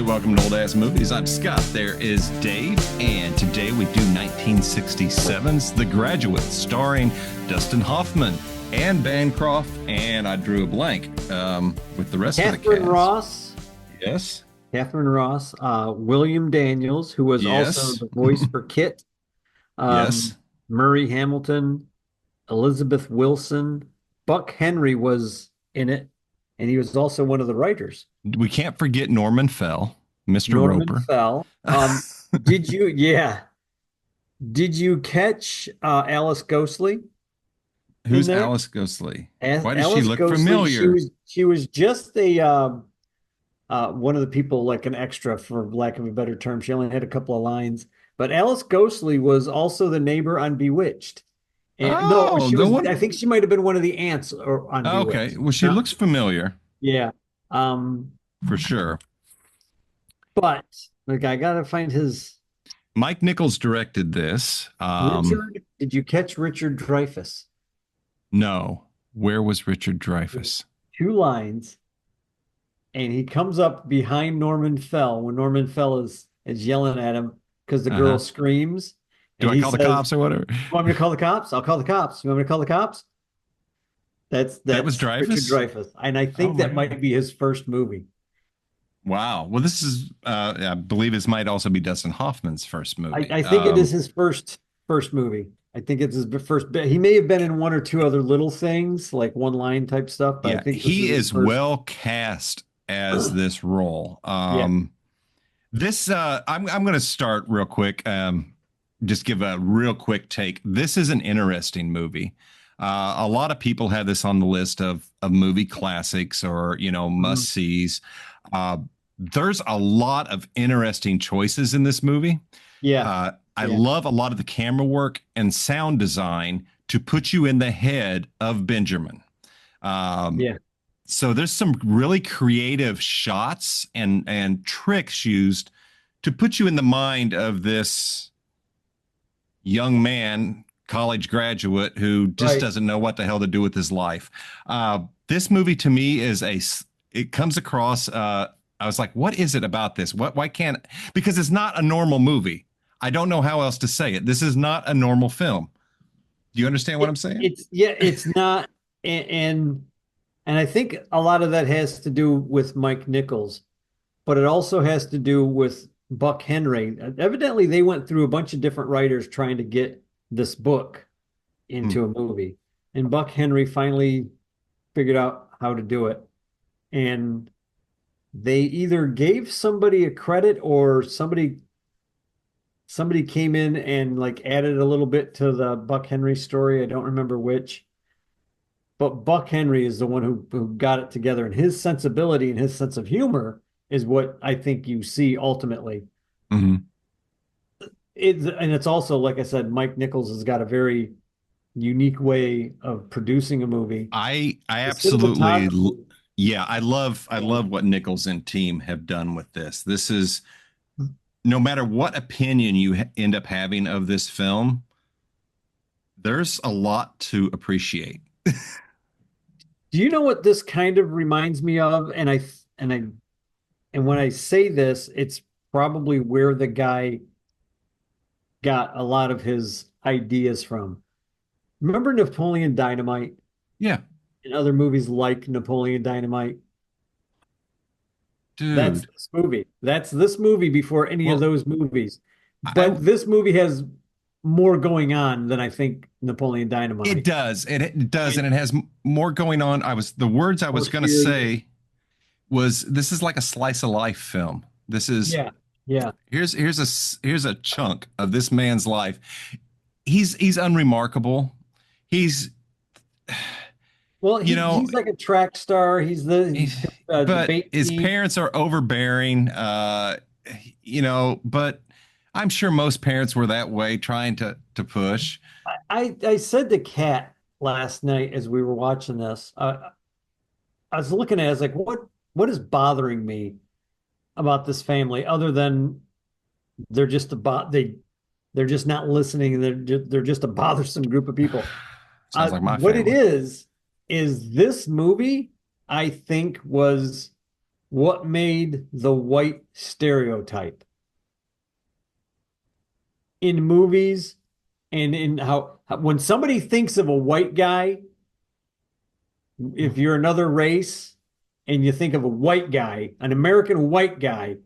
welcome to Old Ass Movies. I'm Scott. There is Dave, and today we do 1967's The Graduate, starring Dustin Hoffman, Anne Bancroft, and I drew a blank with the rest of the cast. Catherine Ross. Yes. Catherine Ross. William Daniels, who was also the voice for Kit. Yes. Murray Hamilton, Elizabeth Wilson. Buck Henry was in it, and he was also one of the writers. We can't forget Norman Fell, Mr. Norman Roper. Fell. Did you catch Alice Ghostley? Who's Alice Ghostley? Why does she look Ghostley, familiar? She was just a one of the people, like an extra, for lack of a better term. She only had a couple of lines. But Alice Ghostley was also the neighbor on Bewitched. And I think she might have been one of the aunts on Bewitched. Okay, well, she looks familiar. Yeah. For sure. But like, I gotta find his. Mike Nichols directed this. Did you catch Richard Dreyfuss? No. Where was Richard Dreyfuss? 2 lines, and he comes up behind Norman Fell when Norman Fell is yelling at him because the girl screams. Do I call the cops or whatever? You want me to call the cops? I'll call the cops. You want me to call the cops? That was Dreyfuss? Richard Dreyfuss. And I think that might be his first movie. Wow. Well, this is, I believe this might also be Dustin Hoffman's first movie. I think it is his first movie. I think it's his first bit. He may have been in 1 or 2 other little things, like one line type stuff. But yeah, I think he is well cast as this role. This, I'm going to start real quick. Just give a real quick take. This is an interesting movie. A lot of people have this on the list of movie classics or, must-sees. There's a lot of interesting choices in this movie. Yeah. I love a lot of the camera work and sound design to put you in the head of Benjamin. So there's some really creative shots and tricks used to put you in the mind of this young man, college graduate, who just doesn't know what the hell to do with his life. This movie to me it comes across, I was like, what is it about this? Why can't, because it's not a normal movie. I don't know how else to say it. This is not a normal film. Do you understand what I'm saying? It's not. And I think a lot of that has to do with Mike Nichols, but it also has to do with Buck Henry. Evidently, they went through a bunch of different writers trying to get this book into a movie. And Buck Henry finally figured out how to do it. And they either gave somebody a credit or somebody came in and like added a little bit to the Buck Henry story. I don't remember which. But Buck Henry is the one who got it together. And his sensibility and his sense of humor is what I think you see ultimately. Mm-hmm. It's also, like I said, Mike Nichols has got a very unique way of producing a movie. I absolutely, I love what Nichols and team have done with this. This is, no matter what opinion you end up having of this film, there's a lot to appreciate. Do you know what this kind of reminds me of? And when I say this, it's probably where the guy got a lot of his ideas from. Remember Napoleon Dynamite? Yeah. And other movies like Napoleon Dynamite? Dude. That's this movie. That's this movie before any of those movies. But this movie has more going on than I think Napoleon Dynamite. It does. And it has more going on. The words I was going to say was, this is like a slice of life film. This is Here's a chunk of this man's life. He's unremarkable. He's like a track star. But his parents are overbearing. But I'm sure most parents were that way, trying to push. I said to Kat last night as we were watching this, I was looking at it, I was like, what is bothering me about this family other than they're just not listening. They're just a bothersome group of people. Sounds like my what family. it is this movie, I think, was what made the white stereotype in movies and in how when somebody thinks of a white guy, if you're another race and you think of a white guy, an American white guy,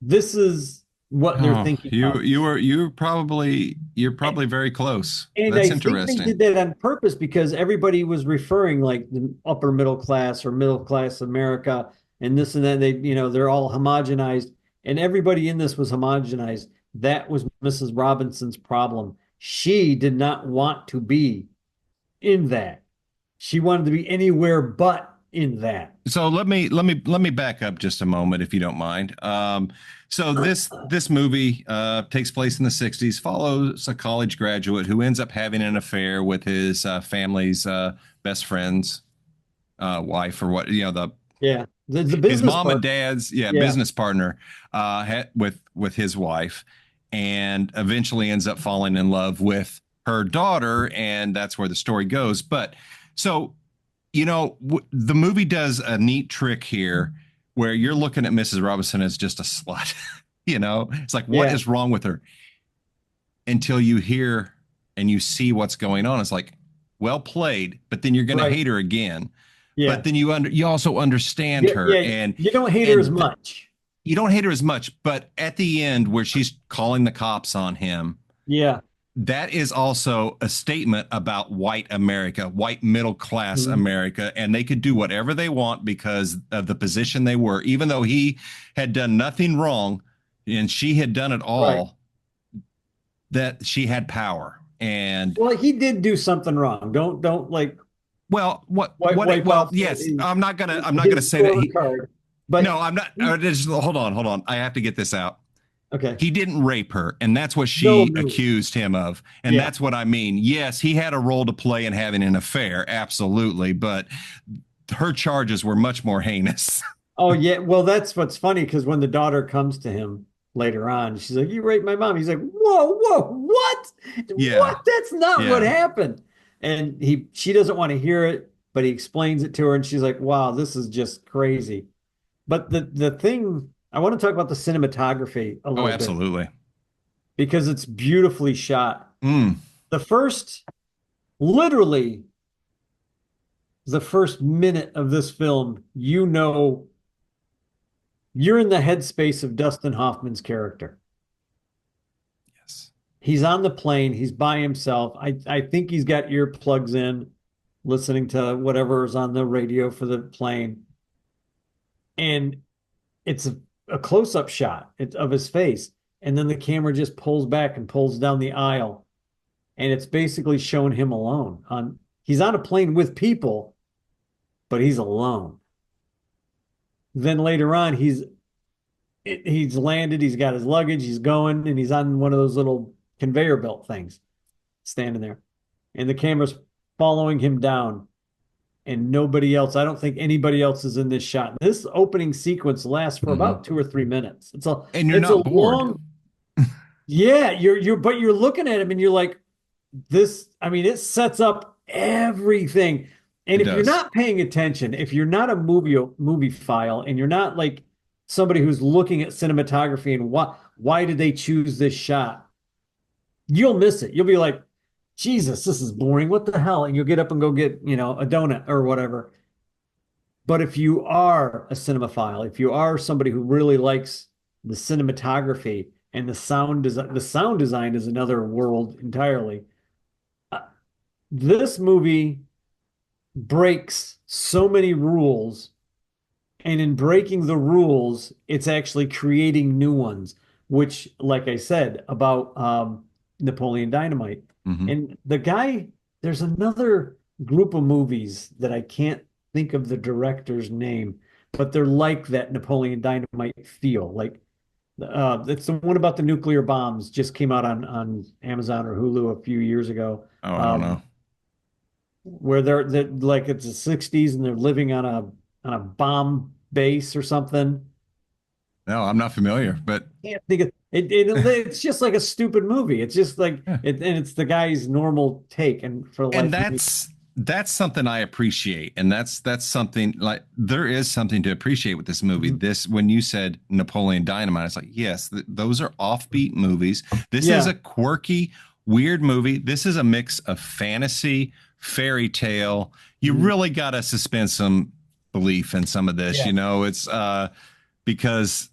this is what they're Oh, thinking you of. you were you're probably very close. And That's I think they interesting. did that on purpose because everybody was referring like the upper middle class or middle class America and this and that. They're all homogenized, and everybody in this was homogenized. That was Mrs. Robinson's problem. She did not want to be in that. She wanted to be anywhere but in that. So let me back up just a moment, if you don't mind. So this movie takes place in the '60s, follows a college graduate who ends up having an affair with his family's best friend's wife, or what the Yeah. The his business mom and part. dad's Yeah. business partner with his wife, and eventually ends up falling in love with her daughter, and that's where the story goes. But so the movie does a neat trick here where you're looking at Mrs. Robinson as just a slut. It's like, what Yeah. is wrong with her? Until you hear and you see what's going on. It's like, well played, but then you're going to Right. hate her again. Yeah. But then you also understand Yeah. her, Yeah. You don't hate her as and much. you don't hate her as much. But at the end, where she's calling the cops on him, Yeah. that is also a statement about white America, white middle class Mhm. America, and they could do whatever they want because of the position they were, even though he had done nothing wrong and she had done it Right. all, that she had power. And Well, he did do something wrong. Don't like well, wipe well, off yes, I'm not gonna his say that he, scorecard. But no, I'm not, he, just, hold on. I have to get this out. okay. He didn't rape her, and that's what No, she no. accused him of, and Yeah. that's what I mean. Yes, he had a role to play in having an affair, absolutely, but her charges were much more heinous. Oh, yeah. Well, that's what's funny because when the daughter comes to him later on, she's like, "You raped my mom." He's like, "Whoa, whoa, what? Yeah, What? That's not what yeah. happened." And she doesn't want to hear it, but he explains it to her, and she's like, "Wow, this is just crazy." But the thing I want to talk about the cinematography a Oh, little bit absolutely. because it's beautifully shot. Mm, The first, literally, the first minute of this film, you're in the headspace of Dustin Hoffman's character. yes. He's on the plane, he's by himself. I think he's got earplugs in, listening to whatever is on the radio for the plane. And it's a close-up shot of his face. And then the camera just pulls back and pulls down the aisle. And it's basically showing him alone. He's on a plane with people, but he's alone. Then later on, he's landed, he's got his luggage, he's going, and he's on one of those little conveyor belt things, standing there. And the camera's following him down, and nobody else. I don't think anybody else is in this shot. This opening sequence lasts for Hmm. about 2 or 3 minutes. And you're It's a not bored. long, yeah, but you're looking at him and you're like, this, I mean, it sets up everything. And It if you're does. not paying attention, if you're not a movie file and you're not like somebody who's looking at cinematography and why did they choose this shot, you'll miss it. You'll be like, Jesus, this is boring. What the hell? And you'll get up and go get, a donut or whatever. But if you are a cinemaphile, if you are somebody who really likes the cinematography and the sound design is another world entirely. This movie breaks so many rules, and in breaking the rules, it's actually creating new ones, which, like I said, about Napoleon Dynamite. Hmm. And there's another group of movies that I can't think of the director's name, but they're like that Napoleon Dynamite feel. Like it's the one about the nuclear bombs, just came out on Amazon or Hulu a few years ago. Oh, I don't Um, know. where they're like it's the 60s and they're living on a bomb base or something. No, I'm not familiar, but Can't think of it's just like a stupid movie. It's just like yeah. and it's the guy's normal take. And for the And life of me, that's that's something I appreciate, and that's something like there is something to appreciate with this movie. This when you said Napoleon Dynamite, it's like yes, those are offbeat movies. This is Yeah. a quirky, weird movie. This is a mix of fantasy, fairy tale. You Mhm. really got to suspend some belief in some of this. Yeah. You know, it's because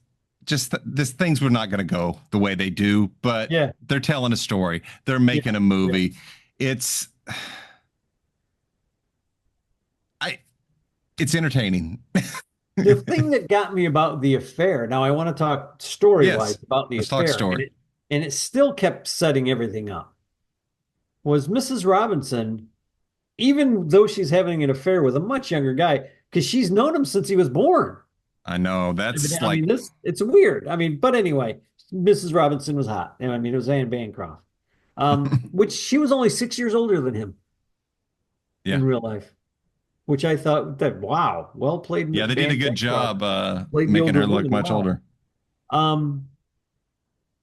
just this things were not going to go the way they do, but Yeah. they're telling a story. They're Yeah. making a Yeah. movie. It's I it's entertaining. The thing that got me about the affair, now I want to talk story-wise Yes. about the Let's talk affair, story. and it still kept setting everything up, was Mrs. Robinson, even though she's having an affair with a much younger guy, because she's known him since he was born. I know that's I like mean, this it's weird. I mean, but anyway, Mrs. Robinson was hot. I mean, it was Anne Bancroft, which she was only 6 years older than him yeah. in real life, which I thought that wow, well played, Yeah, they did a Anne good Bancroft job played the making older her look woman much well. older. Um,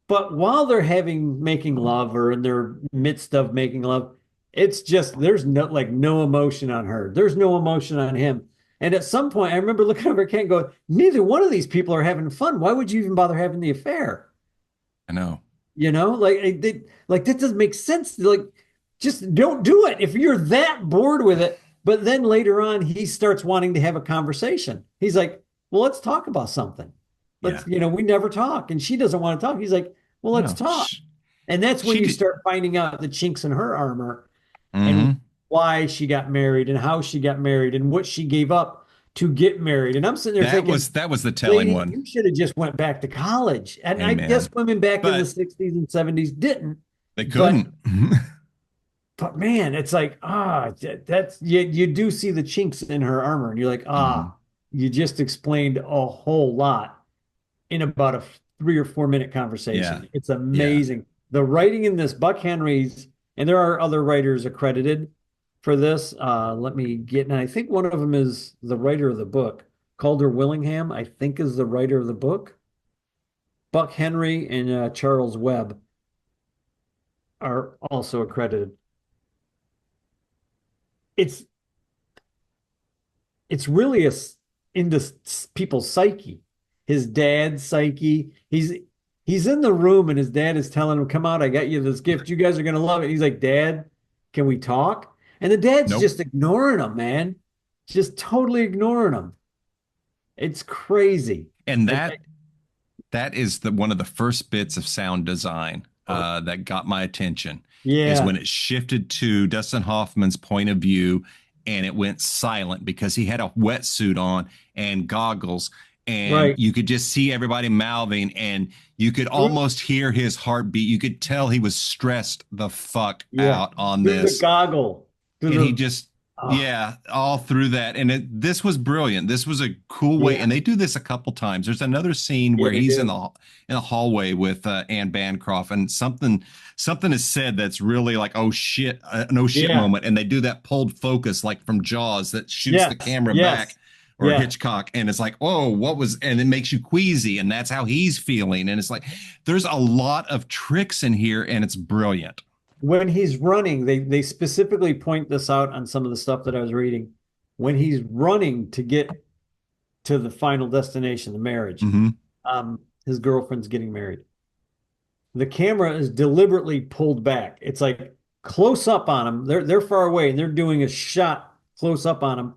but while they're having making love or in their midst of making love, it's just there's no emotion on her. There's no emotion on him. And at some point, I remember looking over at Ken going, neither one of these people are having fun. Why would you even bother having the affair? I know. You know, like that doesn't make sense. Like, just don't do it if you're that bored with it. But then later on, he starts wanting to have a conversation. He's like, well, let's talk about something. Yeah. We never talk. And she doesn't want to talk. He's like, well, let's No. talk. And that's when She you did. start finding out the chinks in her armor and Hmm. why she got married and how she got married and what she gave up to get married. And I'm sitting there thinking, That was the telling lady, one. you should have just went back to college. And I guess Amen. women back in the But 60s and 70s didn't. they But couldn't. man, it's like, that's you do see the chinks in her armor, and you're like, Hmm. you just explained a whole lot in about a 3 or 4 minute Yeah. conversation. It's Yeah. amazing. The writing in this, Buck Henry's, and there are other writers accredited for this. Let me get, and I think one of them is the writer of the book. Calder Willingham, I think, is the writer of the book. Buck Henry and Charles Webb are also accredited. It's it's really into people's psyche. His dad's psyche. He's in the room and his dad is telling him, "Come out, I got you this gift. You guys are gonna love it." He's like, "Dad, can we talk?" And the dad's Nope. just ignoring him, man. Just totally ignoring him. It's crazy. And I, that is the one of the first bits of sound design that got my attention is yeah, when it shifted to Dustin Hoffman's point of view and it went silent because he had a wetsuit on and goggles and right. you could just see everybody mouthing and you could Through, almost hear his heartbeat. You could tell he was stressed the fuck yeah, out on through the this goggle, through and he the just oh, yeah all through that and this was brilliant. This was a cool way yeah, and they do this a couple times. There's another scene yeah, where they he's in do. the hallway with Anne Bancroft and something is said that's really like oh shit an oh shit Yeah, moment and they do that pulled focus like from Jaws that shoots the yes, camera back yes, or yeah. Hitchcock and it's like oh what was and it makes you queasy and that's how he's feeling and it's like there's a lot of tricks in here and it's brilliant. When he's running, they specifically point this out on some of the stuff that I was reading. When he's running to get to the final destination, the marriage, Mm-hmm. his girlfriend's getting married. The camera is deliberately pulled back. It's like close up on him. They're far away and they're doing a shot close up on him,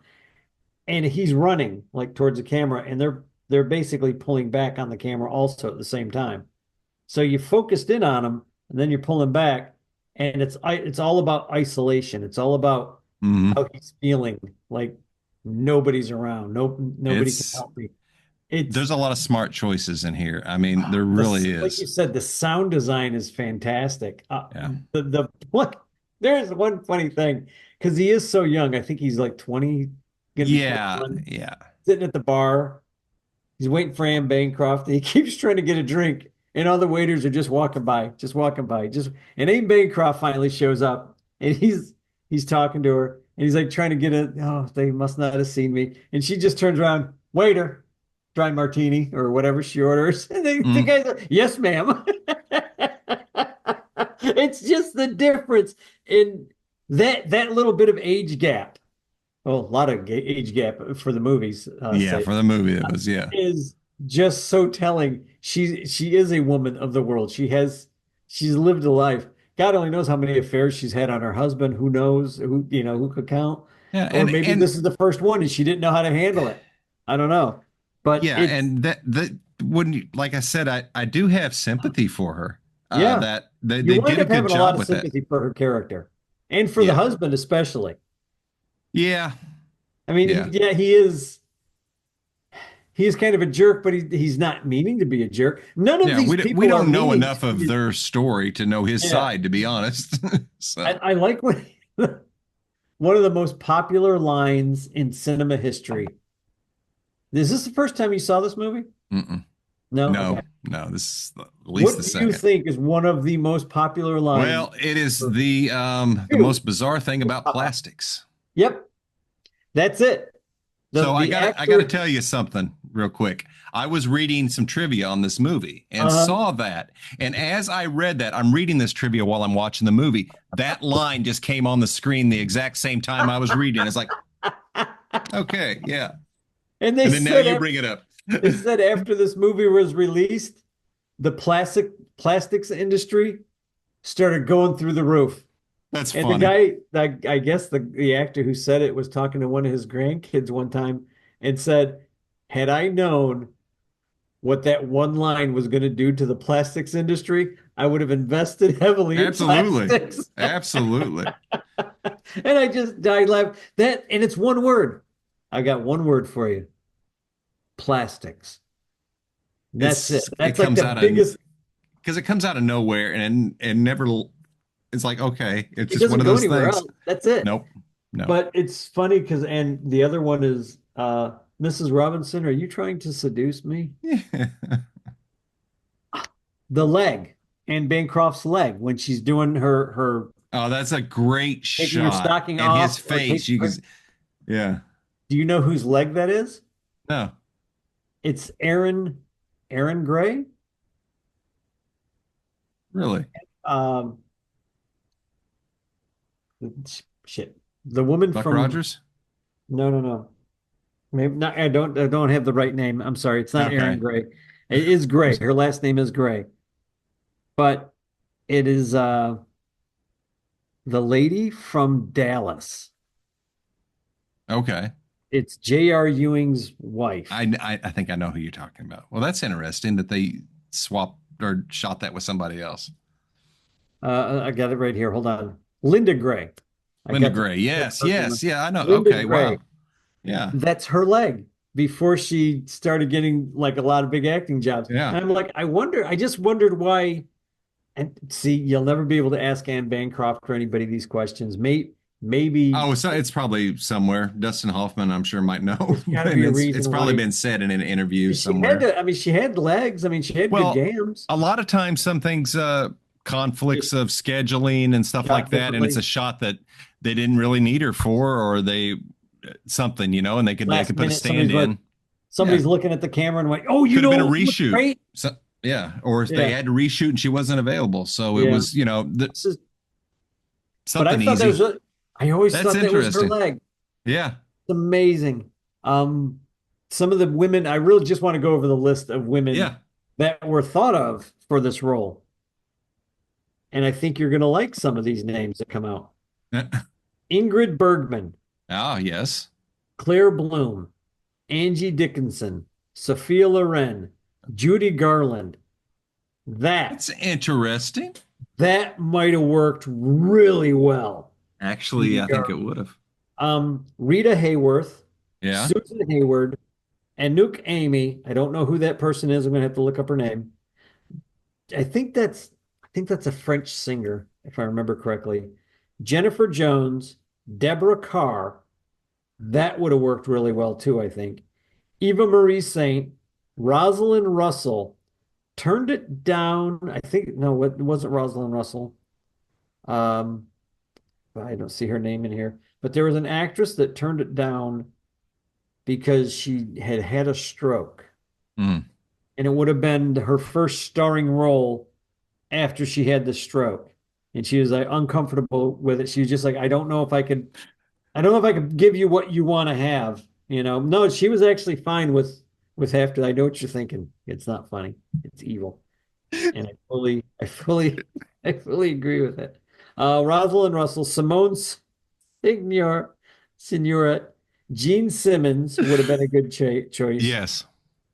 and he's running like towards the camera, and they're basically pulling back on the camera also at the same time. So you focused in on him, and then you're pulling back, and it's all about isolation. It's all about Mm-hmm. how he's feeling, like nobody's around, nobody can It's help me. It's there's a lot of smart choices in here. I mean, there really like you is. said, the sound design is fantastic. Yeah. What there's one funny thing because he is so young. I think he's like 20, gonna be Yeah. 21, Yeah. sitting at the bar. He's waiting for Anne Bancroft. And he keeps trying to get a drink, and all the waiters are just walking by, just walking by. And Anne Bancroft finally shows up, and he's talking to her, and he's like trying to get a. Oh, they must not have seen me. And she just turns around, waiter, dry martini or whatever she orders. And the Mm. guy's like, yes, ma'am. It's just the difference in that little bit of age gap, well, a lot of age gap for the movies, Yeah, say, for the movie it was, yeah. is just so telling. She is a woman of the world. She's lived a life. God only knows how many affairs she's had on her husband. Who knows? Who could count? Yeah, Or maybe and this is the first one and she didn't know how to handle it. I don't know. But yeah, it's and that when you, like I said, I do have sympathy for her. yeah, That they you wind did a up good having a lot job of with that. sympathy for her character and for the Yeah. husband especially. Yeah. I mean, Yeah. yeah, he is kind of a jerk, but he's not meaning to be a jerk. None of Yeah, these we people are don't know meaning enough to of be. their story to know his Yeah, side, to be honest. So, I like when one of the most popular lines in cinema history. Is this the first time you saw this movie? mm-mm. No? Okay. No, no, this is at least What the do you second. think is one of the most popular lines? Well, it is For the you? most bizarre thing about plastics. Yep, that's it. The So the I gotta actor, tell you something real quick. I was reading some trivia on this movie and uh, saw that. And as I read that, I'm reading this trivia while I'm watching the movie. That line just came on the screen the exact same time I was reading. It's like, okay, yeah. and And then now you bring it up. they said after this movie was released, the plastics industry started going through the roof. That's And the funny. guy, I guess the actor who said it was talking to one of his grandkids one time and said, "Had I known what that one line was going to do to the plastics industry, I would have invested heavily in Absolutely. plastics." Absolutely. And I laughed. That, and it's one word. I got one word for you: plastics. That's it. It That's like comes the out of biggest. because it comes out of nowhere and never it's like, okay, it's It just one doesn't of go those anywhere things. else. That's it. Nope. No. But it's funny because, and the other one is Mrs. Robinson, are you trying to seduce me? The leg and Bancroft's leg when she's doing her Oh, that's a great taking her shot. stocking And his off or face, taking you can, her. yeah. Do you know whose leg that is? No, It's Aaron Gray. really. Um, shit. The woman Buck from Rogers? no. Maybe not. I don't have the right name. I'm sorry. It's not Aaron Okay. Gray. It is Gray. Her last name is Gray. But it is the lady from Dallas. Okay. It's J.R. Ewing's wife. I think I know who you're talking about. Well, that's interesting that they swapped or shot that with somebody else. I got it right here. Hold on. Linda Gray. I Linda got the Gray. Yes, person. yes. Yeah, I know. Linda Okay, Gray. wow. Yeah. That's her leg before she started getting like a lot of big acting jobs. Yeah. And I'm like, I just wondered why. And see, you'll never be able to ask Anne Bancroft or anybody these questions. Maybe Oh, so it's probably somewhere. Dustin Hoffman, I'm sure, might know. there's got to And be a it's reason probably why been said in an interview she had somewhere. to. I mean, she had legs. I mean, she had good Well, gams. a lot of times some things conflicts Just of scheduling and stuff like shot that, and it's a differently. shot that they didn't really need her for, or they something, and they Last could put a minute, stand in. Yeah, somebody's looking at the camera and went, "Oh, could have been a who looks reshoot. great." So yeah, or if they Yeah, had to reshoot and she wasn't available, so it yeah. was This is, but I something thought that was easy. I always That's thought that was her interesting. leg. Yeah. It's amazing. Um, some of the women, I really just want to go over the list of women Yeah. that were thought of for this role. And I think you're going to like some of these names that come out. Ingrid Bergman, Ah, yes. Claire Bloom, Angie Dickinson, Sophia Loren, Judy Garland. That That's interesting. that might have worked really well. Actually, Judy I think it Garland. would have. Rita Hayworth, Yeah. Susan Hayward, and Nook Amy. I don't know who that person is. I'm gonna have to look up her name. I think that's I think that's a French singer, if I remember correctly. Jennifer Jones, Deborah Carr. That would have worked really well too, I think. Eva Marie Saint, Rosalind Russell turned it down. I think no, it wasn't Rosalind Russell. Um, I don't see her name in here, but there was an actress that turned it down because she had had a stroke, Mm. and it would have been her first starring role after she had the stroke. and she was like uncomfortable with it. She was just like, I don't know if I could give you what you want to have. No, she was actually fine with after. I know what you're thinking. It's not funny. It's evil, and I fully agree with it. Rosalind Russell, Simone Signor, Signoret, Gene Simmons would have been a good choice. Yes.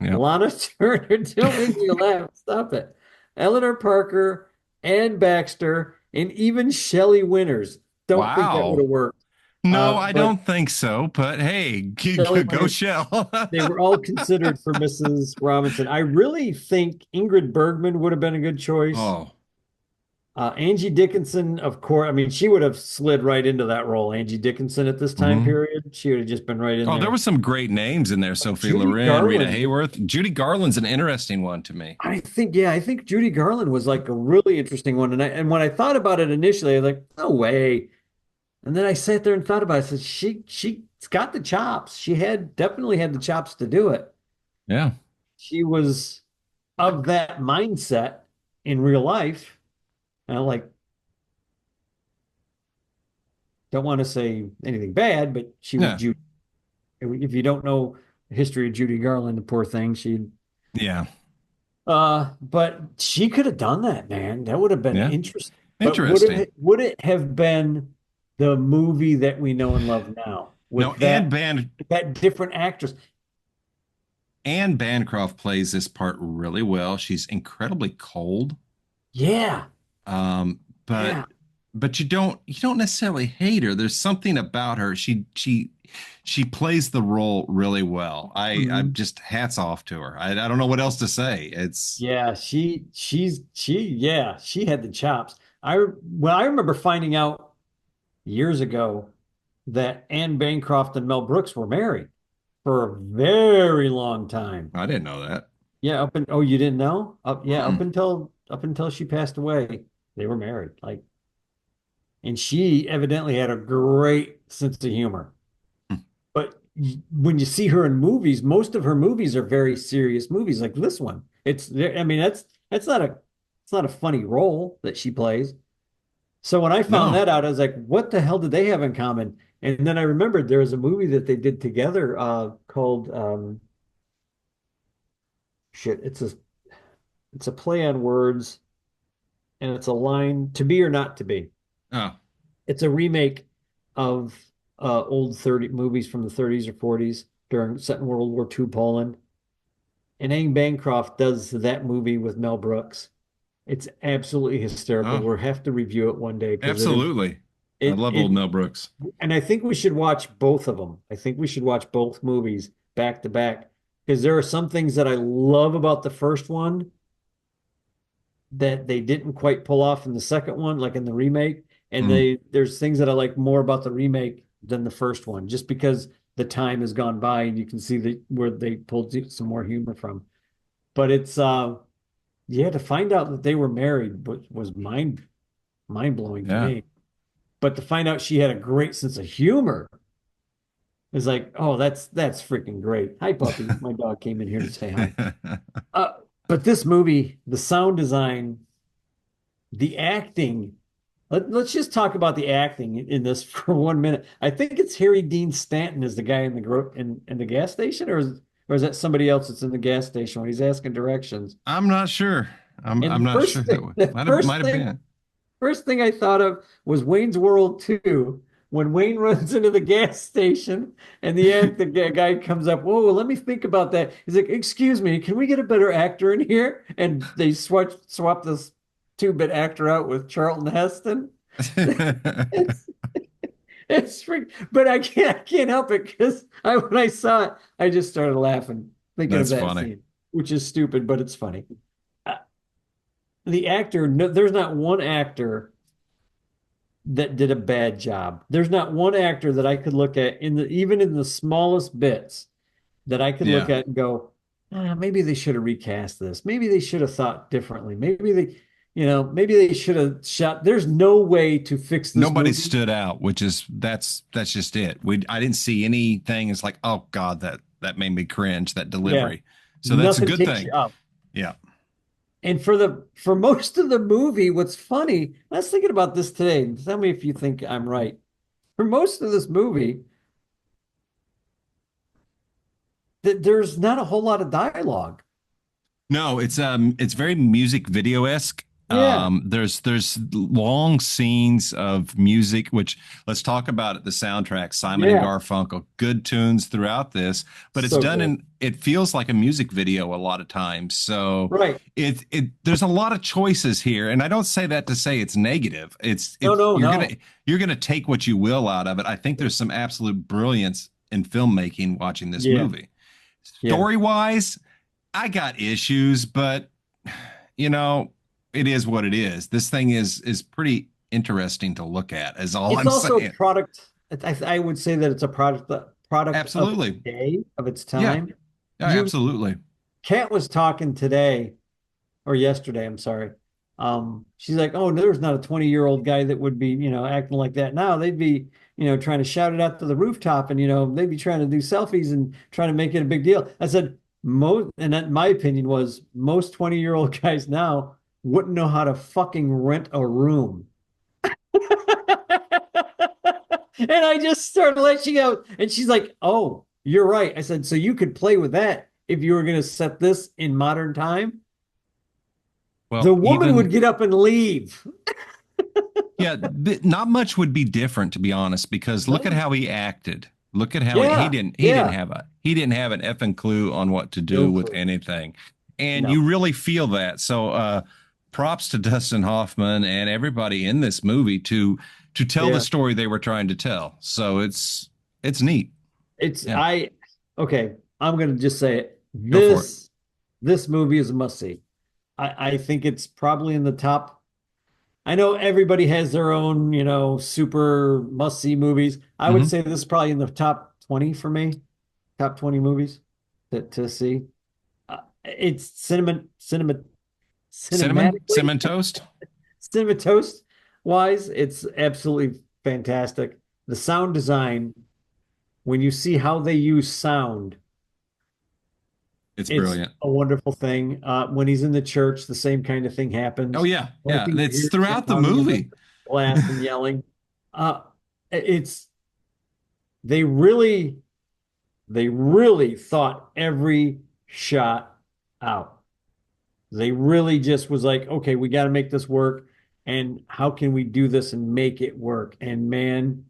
Yep. Lana Turner, don't make me laugh. Stop it. Eleanor Parker, Ann Baxter, and even Shelley Winters. Don't think that would Wow. have worked. No, I But don't think so. But hey, Shelley go Winters, Shell. they were all considered for Mrs. Robinson. I really think Ingrid Bergman would have been a good choice. Oh, Angie Dickinson, of course. I mean, she would have slid right into that role. Angie Dickinson at this time hmm. period, she would have just been right in Oh, there there. was some great names in there. Sophie Judy Loren, Rita Garland. Hayworth. Judy Garland's an interesting one to me. I think Judy Garland was like a really interesting one. And when I thought about it initially, I was like, no way. And then I sat there and thought about it. I said, she's got the chops. She had definitely had the chops to do it. Yeah. She was of that mindset in real life. And I like don't want to say anything bad, but she was Yeah. Judy. If you don't know the history of Judy Garland, the poor thing, Yeah. but she could have done that, man. That would have been Yeah. interesting. But Interesting. would it have been the movie that we know and love now No, with that different actress? Anne Bancroft plays this part really well. She's incredibly cold. Yeah, Um, but yeah. you don't necessarily hate her. There's something about her. She plays the role really well. I'm Mhm. just hats off to her. I don't know what else to say. It's Yeah, she had the chops. I remember finding out years ago that Anne Bancroft and Mel Brooks were married for a very long time. I didn't know that. Yeah, oh, you didn't know? Mm-mm. Up until she passed away, they were married. Like, and she evidently had a great sense of humor. But when you see her in movies, most of her movies are very serious movies, like this one. I mean, that's not a it's not a funny role that she plays. So when I found No. that out, I was like, what the hell did they have in common? And then I remembered there was a movie that they did together called shit. It's a play on words, and it's a line, to be or not to be. Oh, It's a remake of old 30 movies from the 30s or 40s during set in World War II Poland. And Anne Bancroft does that movie with Mel Brooks. It's absolutely hysterical. oh, We'll have to review it one day because absolutely. I love old it Mel Brooks. and I think we should watch both of them. I think we should watch both movies back to back because there are some things that I love about the first one that they didn't quite pull off in the second one, like in the remake. And Mm, there's things that I like more about the remake than the first one, just because the time has gone by and you can see where they pulled some more humor from. But it's yeah, to find out that they were married was mind blowing to yeah. me. But to find out she had a great sense of humor is like, oh, that's freaking great. Hi, puppy. My dog came in here to say hi. Uh, but this movie, the sound design, the acting. Let's just talk about the acting in this for 1 minute. I think it's Harry Dean Stanton is the guy in in the gas station, or is that somebody else that's in the gas station when he's asking directions? I'm not sure. I'm And not sure who the might have been. first thing I thought of was Wayne's World 2 when Wayne runs into the gas station and the guy comes up, whoa, let me think about that. He's like, excuse me, can we get a better actor in here? And they swap this two-bit actor out with Charlton Heston. It's it's but I can't help it because when I saw it, I just started laughing, thinking of That's that funny. scene, which is stupid, but it's funny. Uh, the actor, no, there's not one actor that did a bad job. There's not one actor that I could look at even in the smallest bits that I could look Yeah. at and go, maybe they should have recast this. Maybe they should have thought differently. Maybe they should have shot. There's no way to fix this Nobody movie. stood out, which is that's just it. I didn't see anything. It's like, oh God, that made me cringe, that Yeah, delivery. So that's a nothing good takes you thing. up. Yeah. And for most of the movie, what's funny, I was thinking about this today. Tell me if you think I'm right. For most of this movie, there's not a whole lot of dialogue. No, it's very music video-esque. Yeah, There's long scenes of music, which let's talk about it. The soundtrack, Simon and yeah, Garfunkel, good tunes throughout this, but it's so done good. in it feels like a music video a lot of times. So Right. it there's a lot of choices here, and I don't say that to say it's negative. It's No, if no, no. you're gonna take what you will out of it. I think there's some absolute brilliance in filmmaking watching this Yeah, movie. yeah. Story wise, I got issues, but you know, it is what it is. This thing is pretty interesting to look at, is all It's I'm also a saying. product. I would say that it's a product of its Absolutely. day, of its Yeah. time. Yeah, You absolutely. Kat was talking today or yesterday, I'm sorry. She's like, oh, there's not a 20-year-old guy that would be, acting like that now. They'd be, trying to shout it out to the rooftop and, they'd be trying to do selfies and trying to make it a big deal. I said, most, and that, my opinion was most 20-year-old guys now wouldn't know how to fucking rent a room. And I just started letting out. And she's like, oh, you're right. I said, so you could play with that if you were going to set this in modern time. The Well, woman would even get up and leave. yeah, not much would be different to be honest, because look at No. how he acted. Look at how he Yeah, yeah. he didn't have an effing clue on what to do No with clue. anything. And No. you really feel that. So props to Dustin Hoffman and everybody in this movie to tell the Yeah. story they were trying to tell. So it's neat. It's Yeah, I okay. I'm gonna just say it. go for it. This movie is a must see. I think it's probably in the top. I know everybody has their own, super must see movies. I would Hmm. say this is probably in the top 20 for me. Top 20 movies to see. It's cinematically, Cinnamon toast. cinematoast wise, it's absolutely fantastic. The sound design, when you see how they use sound, It's it's brilliant. a wonderful thing. When he's in the church, the same kind of thing Oh happens. yeah, Only yeah. thing you It's hear is him throughout the pounding in the movie. glass and yelling. Uh, it's they really, they really thought every shot out. They really just was like, okay, we got to make this work. And how can we do this and make it work? And man,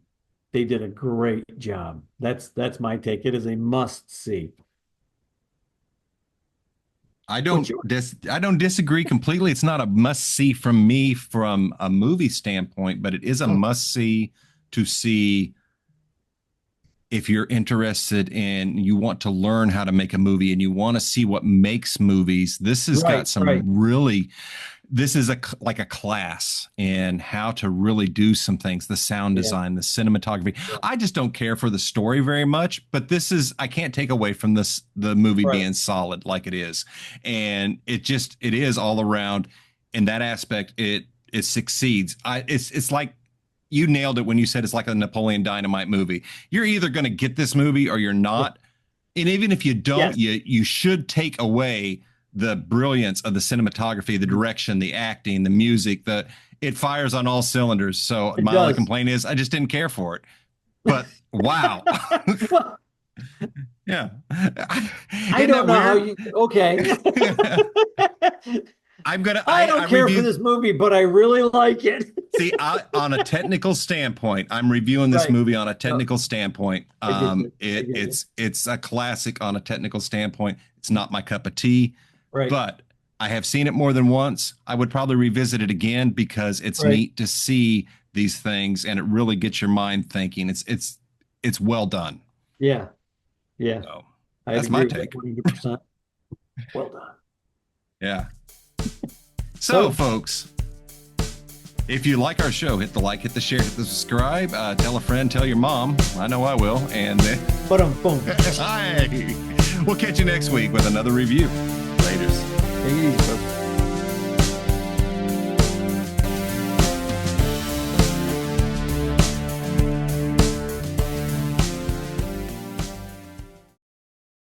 they did a great job. That's my take. It is a must see. What's yours? I don't disagree completely. It's not a must see from me from a movie standpoint, but it is a must see if you're interested in you want to learn how to make a movie and you want to see what makes movies. This has got Right, some right. really this is like a class in how to really do some things, the sound Yeah, design, the cinematography. yeah. I just don't care for the story very much, but this is I can't take away from this the movie Right. being solid like it is. And it is all around in that aspect it succeeds. It's like you nailed it when you said it's like a Napoleon Dynamite movie. You're either going to get this movie or you're Yeah. not. And even if you don't, Yes, you should take away the brilliance of the cinematography, the direction, the acting, the music, the it fires on all cylinders. So it my only does. complaint is I just didn't care for it. But wow. Well, Yeah. I Isn't don't that know how weird? you, okay. I I don't care for reviewed this movie, but I really like it. see on a technical standpoint, I'm reviewing this Right. movie on a No, technical standpoint. I get you. I get you. It's a classic on a technical standpoint. It's not my cup of tea, Right. but I have seen it more than once. I would probably revisit it again because it's Right. neat to see these things and it really gets your mind thinking. It's well done. Yeah. Yeah. So I'd that's my agree with that take. 100%. Well done. Yeah. So, So, folks, if you like our show, hit the like, hit the share, hit the subscribe. Tell a friend, tell your mom. I know I will. And but boom. hi, we'll catch you next week with another review. Laters. Take it easy, folks.